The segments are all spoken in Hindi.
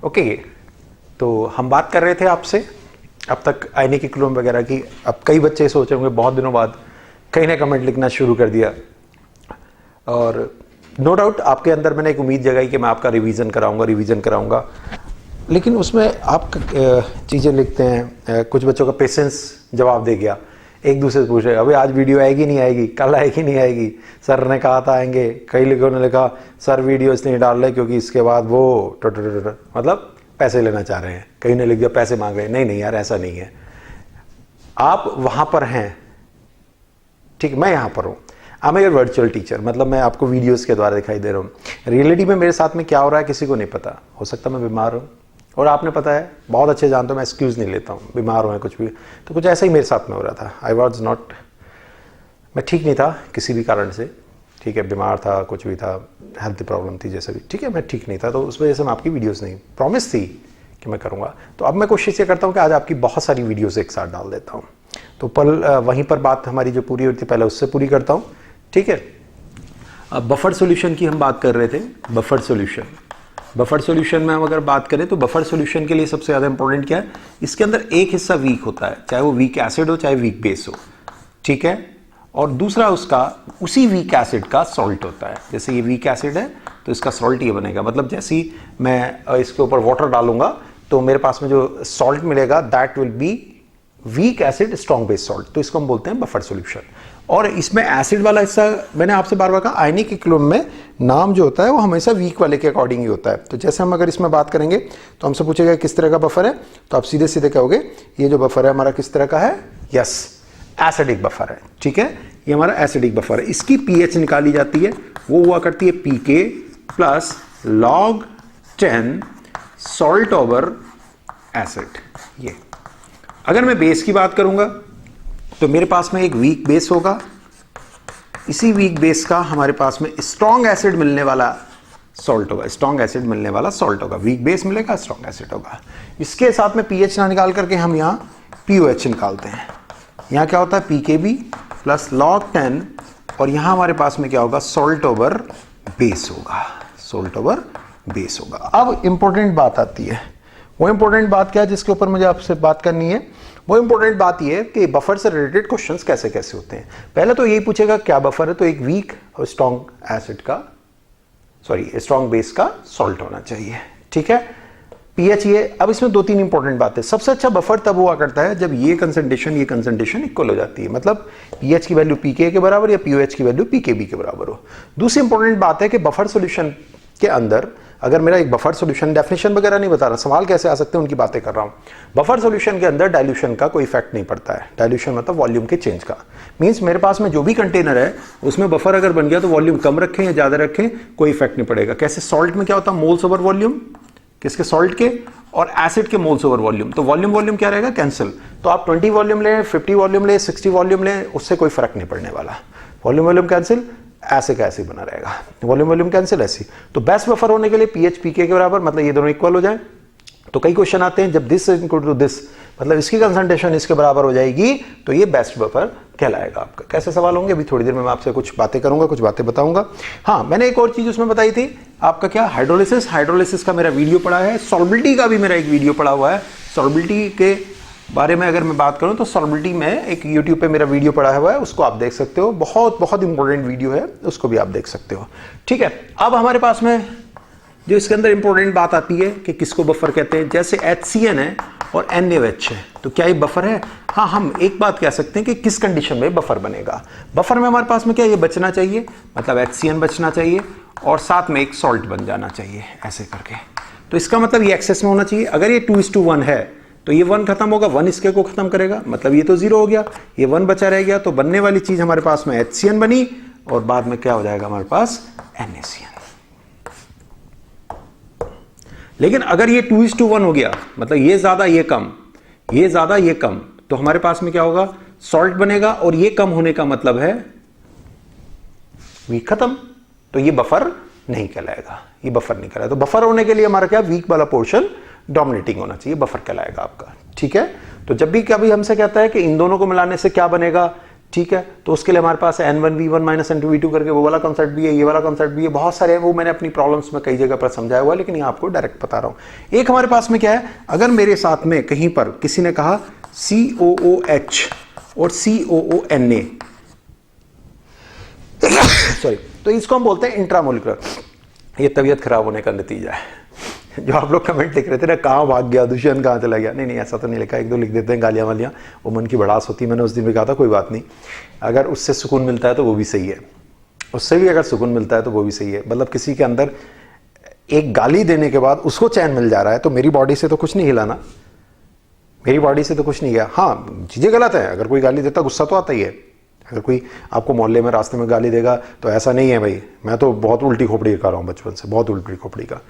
ओके, तो हम बात कर रहे थे आपसे अब तक आईने की क्लोन वगैरह की। अब कई बच्चे सोच रहे होंगे बहुत दिनों बाद कहीं ने कमेंट लिखना शुरू कर दिया, और नो डाउट आपके अंदर मैंने एक उम्मीद जगाई कि मैं आपका रिवीजन कराऊंगा, लेकिन उसमें आप चीज़ें लिखते हैं। कुछ बच्चों का पेशेंस जवाब दे गया, एक दूसरे से पूछ रहे अभी आज वीडियो आएगी नहीं आएगी, कल आएगी नहीं आएगी, सर ने कहा था आएंगे। कई लोगों ने लिखा सर वीडियो इसलिए नहीं डाल रहे क्योंकि इसके बाद वो मतलब पैसे लेना चाह रहे हैं। कहीं ने लिख दिया पैसे मांग रहे हैं। नहीं यार, ऐसा नहीं है। आप वहां पर हैं, ठीक, मैं यहां पर हूं। I am your virtual teacher, मतलब मैं आपको वीडियोस के द्वारा दिखाई दे रहा हूं। रियलिटी में मेरे साथ में क्या हो रहा है किसी को नहीं पता। हो सकता मैं बीमार हूं, और आपने पता है बहुत अच्छे जानते हो मैं एक्सक्यूज नहीं लेता हूं, बीमार हुए कुछ भी, तो कुछ ऐसा ही मेरे साथ में हो रहा था। आई वॉज नॉट, मैं ठीक नहीं था किसी भी कारण से, ठीक है, बीमार था, कुछ भी था, हेल्थ प्रॉब्लम थी, जैसे भी, ठीक है, मैं ठीक नहीं था, तो उस वजह से मैं आपकी वीडियोस नहीं, प्रॉमिस थी कि मैं करूँगा। तो अब मैं कोशिश ये करता हूँ कि आज आपकी बहुत सारी वीडियोस एक साथ डाल देता हूँ। तो वहीं पर बात हमारी जो पूरी होती थी पहले उससे पूरी करता हूँ, ठीक है। अब बफर सॉल्यूशन की हम बात कर रहे थे। बफर सॉल्यूशन में हम अगर बात करें तो बफर सॉल्यूशन के लिए सबसे ज़्यादा इंपॉर्टेंट क्या है, इसके अंदर एक हिस्सा वीक होता है, चाहे वो वीक एसिड हो चाहे वीक बेस हो, ठीक है, और दूसरा उसका उसी वीक एसिड का सॉल्ट होता है। जैसे ये वीक एसिड है तो इसका सॉल्ट ये बनेगा, मतलब जैसे ही मैं इसके ऊपर वाटर डालूंगा तो मेरे पास में जो सॉल्ट मिलेगा that will be weak acid strong base salt, तो इसको हम बोलते हैं बफर सॉल्यूशन। और इसमें एसिड वाला हिस्सा मैंने आपसे बार बार कहा, आयनिक इक्विलिब्रियम में नाम जो होता है वो हमेशा वीक वाले के अकॉर्डिंग ही होता है। तो जैसे हम अगर इसमें बात करेंगे तो हमसे पूछेगा किस तरह का बफर है, तो आप सीधे सीधे कहोगे ये जो बफर है हमारा किस तरह का है, यस, एसिडिक बफर है, ठीक है, ये हमारा एसिडिक बफर है। इसकी पीएच निकाली जाती है, वो हुआ करती है pK plus log 10 salt over acid. ये अगर मैं बेस की बात करूंगा तो मेरे पास में एक वीक बेस होगा, इसी वीक बेस का हमारे पास में स्ट्रॉन्ग एसिड मिलने वाला सॉल्ट होगा, स्ट्रॉन्ग एसिड मिलने वाला सॉल्ट होगा, वीक बेस मिलेगा स्ट्रॉन्ग एसिड होगा। इसके साथ में पीएच ना निकाल करके हम यहाँ पीओएच निकालते हैं। यहाँ क्या होता है पीकेबी प्लस log 10, और यहाँ हमारे पास में क्या होगा सॉल्ट ओवर बेस होगा, सॉल्ट ओवर बेस होगा। अब इंपॉर्टेंट बात आती है, वो इंपॉर्टेंट बात क्या है जिसके ऊपर मुझे आपसे बात करनी है। वो इंपॉर्टेंट बात ये है कि बफर से रिलेटेड क्वेश्चंस कैसे कैसे होते हैं। पहले तो यही पूछेगा क्या बफर है, तो एक वीक और स्ट्रॉन्ग एसिड का, सॉरी स्ट्रॉन्ग बेस का सॉल्ट होना चाहिए, ठीक है, पीएच ये। अब इसमें दो तीन इंपॉर्टेंट बातें। सबसे अच्छा बफर तब हुआ करता है जब ये कंसंट्रेशन इक्वल हो जाती है, मतलब पीएच की वैल्यू पीके के बराबर या पीओएच की वैल्यू पीकेबी के बराबर हो। दूसरी इंपॉर्टेंट बात है कि बफर सॉल्यूशन के अंदर अगर मेरा एक बफर सॉल्यूशन, डेफिनेशन वगैरह नहीं बता रहा, सवाल कैसे आ सकते हैं उनकी बातें कर रहा हूं। बफर सॉल्यूशन के अंदर डाइल्यूशन का कोई इफेक्ट नहीं पड़ता है। डाइल्यूशन मतलब वॉल्यूम के चेंज का, मींस मेरे पास में जो भी कंटेनर है उसमें बफर अगर बन गया तो वॉल्यूम कम रखें या ज्यादा रखें कोई इफेक्ट नहीं पड़ेगा। कैसे, सॉल्ट में क्या होता है मोल्स ओवर वॉल्यूम, किसके, सॉल्ट के, और एसिड के मोल्स ओवर वॉल्यूम, तो वॉल्यूम क्या रहेगा, कैंसिल। तो आप 20 वॉल्यूम लें, 50 वॉल्यूम लें, 60 वॉल्यूम लें, उससे कोई फर्क नहीं पड़ने वाला। वॉल्यूम कैंसिल, ऐसे का ऐसे बना रहेगा, वॉल्यूम कैंसिल ऐसे। तो बेस्ट बफर होने के लिए पीएच पीके के बराबर, मतलब ये दोनों इक्वल हो जाए। तो कई क्वेश्चन आते हैं जब दिस इक्वल टू दिस, मतलब इसकी कंसंट्रेशन इसके बराबर हो जाएगी तो ये बेस्ट बफर कहलाएगा आपका। कैसे सवाल होंगे अभी थोड़ी देर में मैं आपसे कुछ बातें करूंगा, कुछ बातें बताऊंगा। हाँ, मैंने एक और चीज उसमें बताई थी आपका, क्या, हाइड्रोलिसिस का मेरा वीडियो पड़ा है, सॉल्बिलिटी का भी मेरा एक वीडियो पड़ा हुआ है। सॉल्बिलिटी के बारे में अगर मैं बात करूं तो सॉल्बिलिटी में एक YouTube पे मेरा वीडियो पड़ा हुआ है, उसको आप देख सकते हो, बहुत इंपॉर्टेंट वीडियो है, उसको भी आप देख सकते हो, ठीक है। अब हमारे पास में जो इसके अंदर इंपॉर्टेंट बात आती है कि किसको बफर कहते हैं। जैसे HCN है और NaOH है, तो क्या ये बफर है? हाँ, हम एक बात कह सकते हैं कि किस कंडीशन में बफर बनेगा। बफर में हमारे पास में क्या ये बचना चाहिए, मतलब HCN बचना चाहिए और साथ में एक सॉल्ट बन जाना चाहिए ऐसे करके। तो इसका मतलब ये एक्सेस में होना चाहिए। अगर ये 2:1 है तो ये 1 खत्म होगा, 1 इसके को खत्म करेगा, मतलब ये तो 0 हो गया, ये 1 बचा रह गया। तो बनने वाली चीज हमारे पास में HCN बनी और बाद में क्या हो जाएगा हमारे पास NaCN। लेकिन अगर ये 2:1 हो गया, मतलब ये ज्यादा ये कम, ये ज्यादा ये कम, तो हमारे पास में क्या होगा, सॉल्ट बनेगा, और ये कम होने का मतलब है वीक खत्म, तो ये बफर नहीं कहलाएगा, ये बफर नहीं कहलाएगा। तो बफर होने के लिए हमारा क्या, वीक वाला पोर्शन डोमिनेटिंग होना चाहिए, बफर कहलाएगा आपका, ठीक है। तो जब भी कभी हमसे कहता है कि इन दोनों को मिलाने से क्या बनेगा, ठीक है, तो उसके लिए हमारे पास N1V1 माइनस N2V2 करके वो वाला कॉन्सेप्ट भी है, ये वाला कॉन्सेप्ट भी है, बहुत सारे हैं, वो मैंने अपनी प्रॉब्लम्स में कई जगह पर समझाया हुआ है, लेकिन ये आपको डायरेक्ट बता रहा हूं। एक हमारे पास में क्या है, अगर मेरे साथ में कहीं पर किसी ने कहा COOH और COONA सॉरी, तो इसको हम बोलते हैं इंट्रामोलिकुलर। ये तबीयत खराब होने का नतीजा है। जो आप लोग कमेंट लिख रहे थे ना, कहाँ भाग गया दुष्यंत, कहाँ चला गया, नहीं ऐसा तो नहीं लिखा, एक दो लिख देते हैं गालियाँ वालियाँ, वो मन की भड़ास होती है। मैंने उस दिन भी कहा था कोई बात नहीं, अगर उससे सुकून मिलता है तो वो भी सही है, उससे भी अगर सुकून मिलता है तो वो भी सही है। मतलब किसी के अंदर एक गाली देने के बाद उसको चैन मिल जा रहा है, तो मेरी बॉडी से तो कुछ नहीं हिला ना, मेरी बॉडी से तो कुछ नहीं गया। हाँ, चीज़ें गलत है, अगर कोई गाली देता गुस्सा तो आता ही है। अगर कोई आपको मोहल्ले में रास्ते में गाली देगा तो ऐसा नहीं है भाई, मैं तो बहुत उल्टी खोपड़ी कर रहा हूँ बचपन से, बहुत उल्टी खोपड़ी का।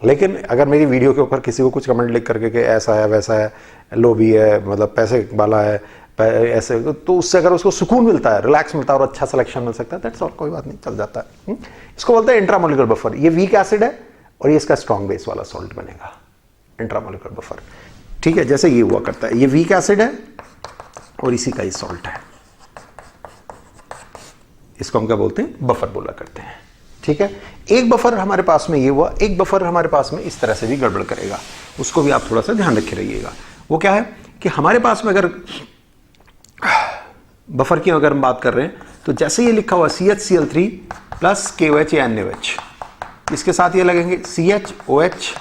लेकिन अगर मेरी वीडियो के ऊपर किसी को कुछ कमेंट लिख करके कि ऐसा है वैसा है, लोभी है, मतलब पैसे वाला है, ऐसे, तो उससे अगर उसको सुकून मिलता है, रिलैक्स मिलता है और अच्छा सिलेक्शन मिल सकता है, दैट्स ऑल, कोई बात नहीं, चल जाता है। इसको बोलते हैं इंट्रामोलिकुलर बफर। ये वीक एसिड है और ये इसका स्ट्रॉन्ग बेस वाला सॉल्ट बनेगा, इंट्रामोलिकुलर बफर। ठीक है, जैसे ये हुआ करता है, ये वीक एसिड है और इसी का ही सॉल्ट है, इसको हम क्या बोलते हैं, बफर बोला करते हैं। ठीक है, एक बफर हमारे पास में ये हुआ, एक बफर हमारे पास में इस तरह से भी गड़बड़ करेगा, उसको भी आप थोड़ा सा ध्यान रखे रहिएगा। वो क्या है कि हमारे पास में अगर बफर की अगर हम बात कर रहे हैं, तो जैसे ये लिखा हुआ CHCl3 प्लस KOH या NaOH, इसके साथ ये लगेंगे CHOH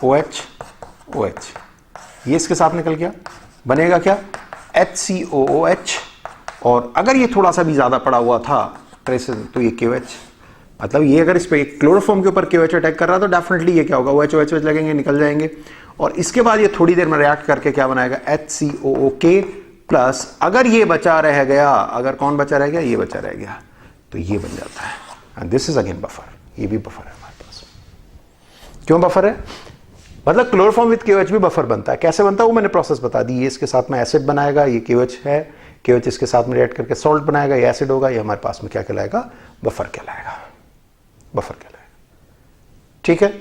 OH OH, ये इसके साथ निकल गया, बनेगा क्या, HCOOH। और अगर ये थोड़ा सा भी ज्यादा पड़ा हुआ था तो ये KOH, मतलब ये अगर इस पे क्लोरोफॉर्म के ऊपर KOH अटैक कर रहा है तो डेफिनेटली ये क्या होगा, OH लगेंगे, निकल जाएंगे। और इसके बाद ये थोड़ी देर में रिएक्ट करके क्या बनाएगा, HCOOK प्लस, अगर ये बचा रह गया, अगर कौन बचा रह गया, ये बचा रह गया, तो ये बन जाता है, and this is again buffer. ये भी बफर है हमारे पास। क्यों बफर है, मतलब क्लोरोफॉर्म विद KOH भी बफर बनता है। कैसे बनता है वो मैंने प्रोसेस बता दी। ये इसके साथ में एसिड बनाएगा, ये KOH है, KOH इसके साथ में रिएक्ट करके सॉल्ट बनाएगा, ये एसिड होगा, ये हमारे पास में क्या कहलाएगा, बफर कहलाएगा, बफर कहलाएगा। ठीक है,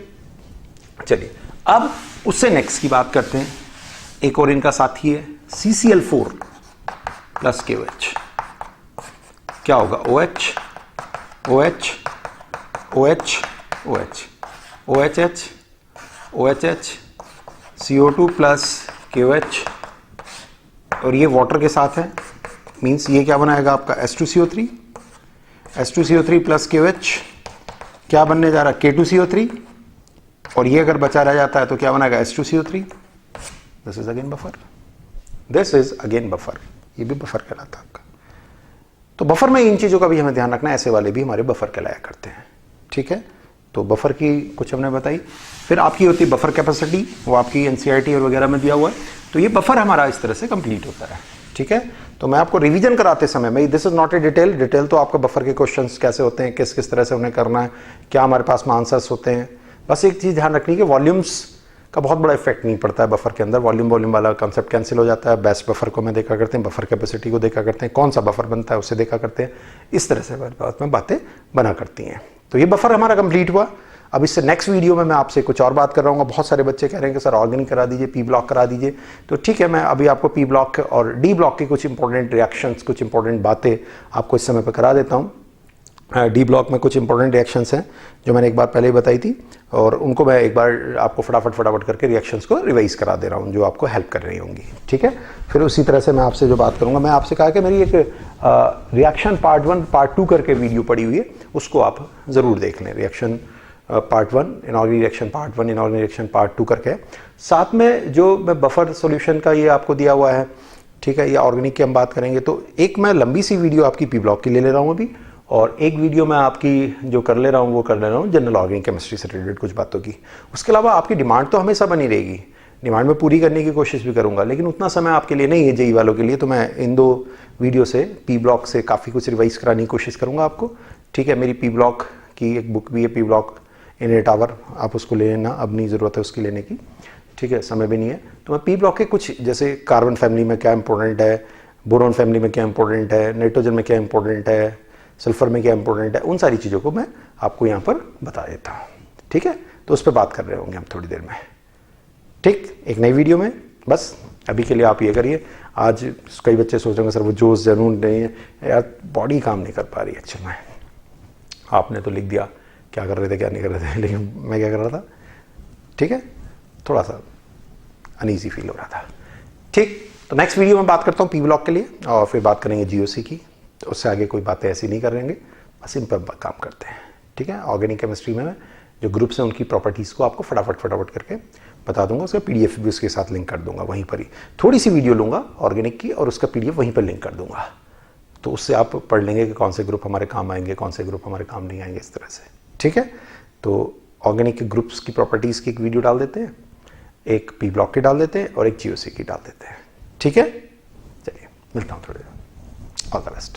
चलिए अब उससे नेक्स्ट की बात करते हैं। एक और इनका साथी है CCl4 प्लस KOH, क्या होगा, OH OH OH OH OHH OHH CO2 plus KOH, और ये वाटर के साथ है, मीन्स ये क्या बनाएगा आपका H2CO3, H2CO3 प्लस KOH, क्या बनने जा रहा है, K2CO3, और ये अगर बचा रह जाता है तो क्या बनाएगा, H2CO3। This is again buffer, this is again buffer, ये भी बफर कहलाता है आपका। तो बफर में इन चीजों का भी हमें ध्यान रखना है, ऐसे वाले भी हमारे बफर कहलाया करते हैं। ठीक है, तो बफर की कुछ हमने बताई। फिर आपकी होती है बफर कैपेसिटी, वो आपकी NCERT और वगैरह में दिया हुआ है। तो ये बफर हमारा इस तरह से कंप्लीट होता है। ठीक है, तो मैं आपको रिवीजन कराते समय में, this is not a detail तो आपका बफर के क्वेश्चंस कैसे होते हैं, किस किस तरह से उन्हें करना है, क्या हमारे पास में आंसर्स होते हैं। बस एक चीज ध्यान रखनी है कि वॉल्यूम्स का बहुत बड़ा इफेक्ट नहीं पड़ता है बफर के अंदर, वॉल्यूम वाला कंसेप्ट कैंसिल हो जाता है। बेस्ट बफर को मैं देखा करते हैं, बफर कैपेसिटी को देखा करते हैं, कौन सा बफर बनता है उसे देखा करते हैं। इस तरह से बातें बना करती हैं। तो ये बफर हमारा कंप्लीट हुआ। अब इससे नेक्स्ट वीडियो में मैं आपसे कुछ और बात कर रहा हूँ। बहुत सारे बच्चे कह रहे हैं कि सर ऑर्गेनिक करा दीजिए, पी ब्लॉक करा दीजिए, तो ठीक है, मैं अभी आपको पी ब्लॉक और डी ब्लॉक की कुछ इंपॉर्टेंट रिएक्शंस, कुछ इंपॉर्टेंट बातें आपको इस समय पर करा देता हूँ। डी ब्लॉक में कुछ इंपॉर्टेंट रिएक्शंस हैं जो मैंने एक बार पहले ही बताई थी, और उनको मैं एक बार आपको फटाफट करके रिएक्शंस को रिवाइज करा दे रहा हूँ जो आपको हेल्प कर रही होंगी। ठीक है, फिर उसी तरह से मैं आपसे जो बात करूँगा, मैं आपसे कहा कि मेरी एक रिएक्शन पार्ट 1 पार्ट 2 करके वीडियो पड़ी हुई है, उसको आप ज़रूर देख लें। Reaction part 1 inorganic reaction part 1 inorganic reaction part 2 करके, साथ में जो मैं बफर सॉल्यूशन का ये आपको दिया हुआ है। ठीक है, ये ऑर्गेनिक की हम बात करेंगे, तो एक मैं लंबी सी वीडियो आपकी पी ब्लॉक की ले रहा हूँ अभी, और एक वीडियो मैं आपकी जो कर ले रहा हूँ वो कर ले रहा हूँ जनरल ऑर्गेनिक केमिस्ट्री से रिलेटेड कुछ बातों की। उसके अलावा आपकी डिमांड तो हमेशा बनी रहेगी, डिमांड में पूरी करने की कोशिश भी करूँगा, लेकिन उतना समय आपके लिए नहीं है जेई वालों के लिए, तो मैं इन 2 वीडियो से पी ब्लॉक से काफ़ी कुछ रिवाइज कराने की कोशिश करूँगा आपको। ठीक है, मेरी पी ब्लॉक की एक बुक भी है, पी ब्लॉक इन 8 आवर, आप उसको ले लेना, अब नहीं ज़रूरत है उसकी लेने की। ठीक है, समय भी नहीं है। तो मैं पी ब्लॉक के कुछ, जैसे कार्बन फैमिली में क्या इंपॉर्टेंट है, बोरॉन फैमिली में क्या इंपॉर्टेंट है, नाइट्रोजन में क्या इंपॉर्टेंट है, सल्फर में क्या इंपॉर्टेंट है, उन सारी चीज़ों को मैं आपको यहाँ पर बता देता हूँ। ठीक है, तो उस पर बात कर रहे होंगे हम थोड़ी देर में। ठीक, एक नई वीडियो में बस अभी के लिए आप ये करिए। आज कई बच्चे सोचेंगे सर वो जोश जुनून नहीं है यार, बॉडी काम नहीं कर पा रही है। अच्छा, मैं आपने तो लिख दिया क्या कर रहे थे क्या नहीं कर रहे थे, लेकिन मैं क्या कर रहा था, ठीक है, थोड़ा सा अनईजी फील हो रहा था। ठीक, तो नेक्स्ट वीडियो में बात करता हूँ पी ब्लॉक के लिए, और फिर बात करेंगे जीओसी की। तो उससे आगे कोई बातें ऐसी नहीं करेंगे, बस इन पर काम करते हैं। ठीक है, ऑर्गेनिक केमिस्ट्री में जो ग्रुप्स हैं उनकी प्रॉपर्टीज़ को आपको फटाफट करके बता दूंगा। उसका पीडीएफ भी उसके साथ लिंक कर दूंगा वहीं पर ही। थोड़ी सी वीडियो लूँगा ऑर्गेनिक की और उसका पीडीएफ वहीं पर लिंक कर दूंगा, तो उससे आप पढ़ लेंगे कि कौन से ग्रुप हमारे काम आएंगे, कौन से ग्रुप हमारे काम नहीं आएंगे, इस तरह से। ठीक है, तो ऑर्गेनिक के ग्रुप्स की प्रॉपर्टीज़ की एक वीडियो डाल देते हैं, एक पी ब्लॉक की डाल देते हैं और एक जीओसी की डाल देते हैं। ठीक है, चलिए मिलता हूँ थोड़ी देर। All the best.